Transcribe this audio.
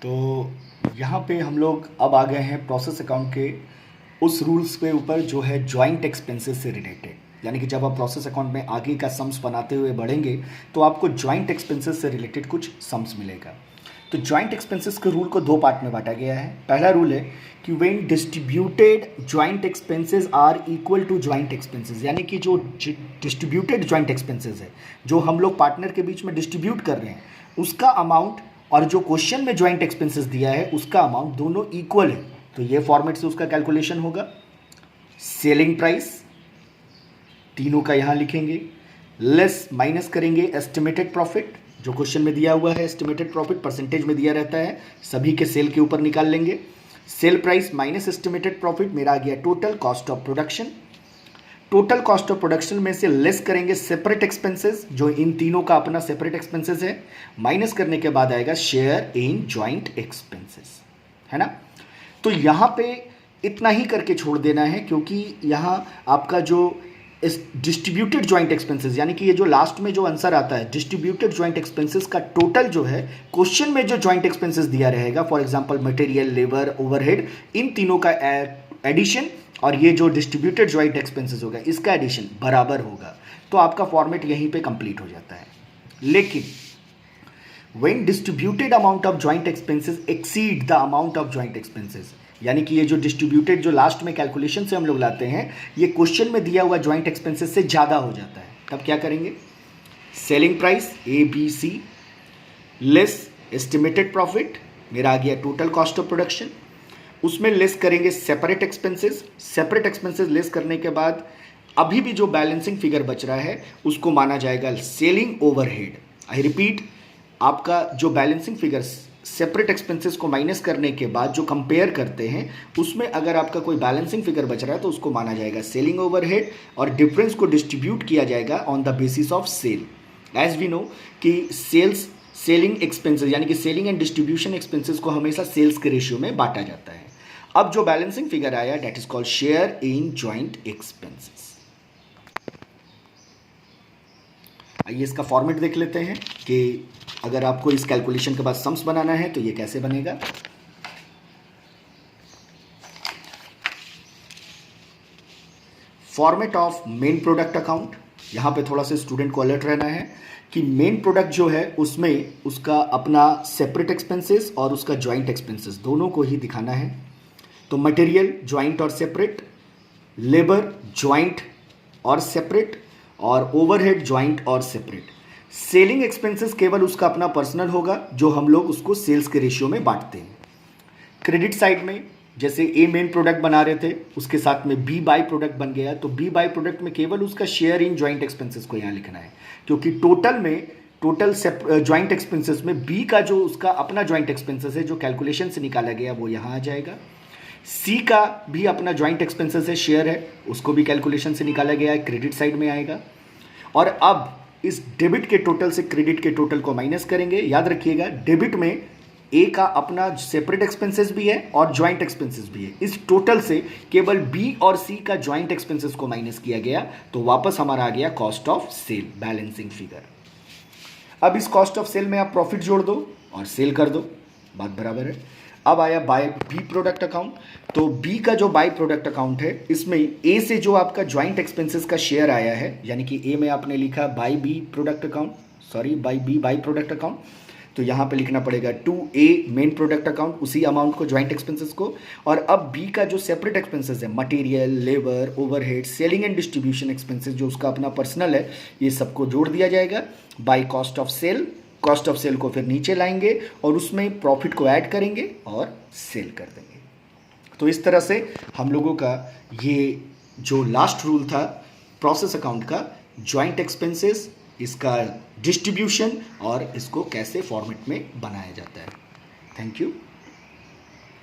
तो यहाँ पे हम लोग अब आ गए हैं प्रोसेस अकाउंट के उस रूल्स पे ऊपर जो है जॉइंट एक्सपेंसेस से रिलेटेड। यानी कि जब आप प्रोसेस अकाउंट में आगे का सम्स बनाते हुए बढ़ेंगे तो आपको जॉइंट एक्सपेंसेस से रिलेटेड कुछ सम्स मिलेगा। तो जॉइंट एक्सपेंसेस के रूल को दो पार्ट में बांटा गया है। पहला रूल है कि when distributed joint expenses are equal to joint expenses, यानी कि जो डिस्ट्रीब्यूटेड जॉइंट एक्सपेंसेस है जो हम लोग पार्टनर के बीच में डिस्ट्रीब्यूट कर रहे हैं उसका अमाउंट और जो क्वेश्चन में जॉइंट एक्सपेंसेस दिया है उसका अमाउंट दोनों इक्वल है। तो ये फॉर्मेट से उसका कैलकुलेशन होगा। सेलिंग प्राइस तीनों का यहां लिखेंगे, लेस माइनस करेंगे एस्टिमेटेड प्रॉफिट, जो क्वेश्चन में दिया हुआ है एस्टिमेटेड प्रॉफिट परसेंटेज में दिया रहता है, सभी के सेल के ऊपर निकाल लेंगे। Sale price minus estimated profit मेरा आ गया total cost of production. Total cost of production में से लेस करेंगे सेपरेट एक्सपेंसेस, जो इन तीनों का अपना सेपरेट एक्सपेंसेस है, माइनस करने के बाद आएगा शेयर इन जॉइंट एक्सपेंसेस, है ना। तो यहाँ पे इतना ही करके छोड़ देना है, क्योंकि यहाँ आपका जो इस डिस्ट्रीब्यूटेड जॉइंट एक्सपेंसेस, यानी कि ये जो लास्ट में जो आंसर आता है डिस्ट्रीब्यूटेड जॉइंट एक्सपेंसेस का टोटल जो है क्वेश्चन में जो जॉइंट एक्सपेंसेस दिया रहेगा, for example material, labour, overhead, इन तीनों का एडिशन और ये जो डिस्ट्रीब्यूटेड जॉइंट एक्सपेंसेस होगा इसका एडिशन बराबर होगा। तो आपका फॉर्मेट यहीं पे कंप्लीट हो जाता है। लेकिन when distributed amount of joint expenses exceed the amount of joint expenses, यानी कि ये जो डिस्ट्रीब्यूटेड जो लास्ट में कैलकुलेशन से हम लोग लाते हैं ये क्वेश्चन में दिया हुआ जॉइंट एक्सपेंसेस से ज़्यादा हो जाता है, तब क्या करेंगे? Selling price ABC less estimated profit, मेरा आ गया टोटल कॉस्ट ऑफ प्रोडक्शन, उसमें लेस करेंगे separate expenses. Separate expenses less करने के बाद अभी भी जो बैलेंसिंग फिगर बच रहा है उसको माना जाएगा सेलिंग ओवरहेड। आई रिपीट, आपका जो बैलेंसिंग फिगर सेपरेट एक्सपेंसेस को माइनस करने के बाद जो कंपेयर करते हैं उसमें अगर आपका कोई बैलेंसिंग फिगर बच रहा है तो उसको माना जाएगा सेलिंग ओवरहेड और डिफरेंस को डिस्ट्रीब्यूट किया जाएगा on the basis of sale. As we know कि सेलिंग एक्सपेंसेस यानी कि सेलिंग एंड डिस्ट्रीब्यूशन एक्सपेंसेस को हमेशा सेल्स के रेशियो में बांटा जाता है। अब जो बैलेंसिंग फिगर आया that is called share in joint expenses. आइए इसका फॉर्मेट देख लेते हैं कि अगर आपको इस कैलकुलेशन के बाद सम्स बनाना है तो ये कैसे बनेगा। Format of main product account, यहां पे थोड़ा सा स्टूडेंट को अलर्ट रहना है कि मेन प्रोडक्ट जो है उसमें उसका अपना सेपरेट एक्सपेंसेस और उसका जॉइंट एक्सपेंसेस दोनों को ही दिखाना है। तो मटेरियल जॉइंट और सेपरेट, लेबर जॉइंट और सेपरेट, और ओवरहेड जॉइंट और सेपरेट। सेलिंग एक्सपेंसेस केवल उसका अपना पर्सनल होगा जो हम लोग उसको सेल्स के रेशियो में बांटते हैं। क्रेडिट साइड में जैसे ए मेन प्रोडक्ट बना रहे थे उसके साथ में बी बाई प्रोडक्ट बन गया, तो बी बाई प्रोडक्ट में केवल उसका शेयर इन जॉइंट एक्सपेंसेस को यहाँ लिखना है, क्योंकि टोटल जॉइंट एक्सपेंसेस में बी का जो उसका अपना जॉइंट एक्सपेंसेस है जो कैलकुलेशन से निकाला गया वो यहाँ आ जाएगा। सी का भी अपना जॉइंट एक्सपेंसेस है, शेयर है, उसको भी कैलकुलेशन से निकाला गया है, क्रेडिट साइड में आएगा। और अब इस डेबिट के टोटल से क्रेडिट के टोटल को माइनस करेंगे। याद रखिएगा डेबिट में ए का अपना सेपरेट एक्सपेंसेस भी है और जॉइंट एक्सपेंसेस भी है। इस टोटल से केवल बी और सी का जॉइंट एक्सपेंसेस को माइनस किया गया, तो वापस हमारा आ गया cost of sale balancing figure. अब इस कॉस्ट ऑफ सेल में आप प्रॉफिट जोड़ दो और सेल कर दो, बात बराबर है। अब आया बाय बी प्रोडक्ट अकाउंट, तो बी का जो बाय प्रोडक्ट अकाउंट है इसमें ए से जो आपका जॉइंट एक्सपेंसेस का शेयर आया है, यानी कि ए में आपने लिखा by B product account, sorry by B by product account, तो यहाँ पे लिखना पड़ेगा to A main product account, उसी अमाउंट को जॉइंट एक्सपेंसेस को। और अब बी का जो सेपरेट एक्सपेंसेस है material, labour, overhead, selling and distribution expenses जो उसका अपना पर्सनल है, ये सबको जोड़ दिया जाएगा by cost of sale. Cost of sale को फिर नीचे लाएंगे और उसमें प्रॉफिट को ऐड करेंगे और सेल कर देंगे। तो इस तरह से हम लोगों का ये जो लास्ट रूल था प्रोसेस अकाउंट का, जॉइंट एक्सपेंसेस, इसका डिस्ट्रीब्यूशन और इसको कैसे फॉर्मेट में बनाया जाता है। Thank you.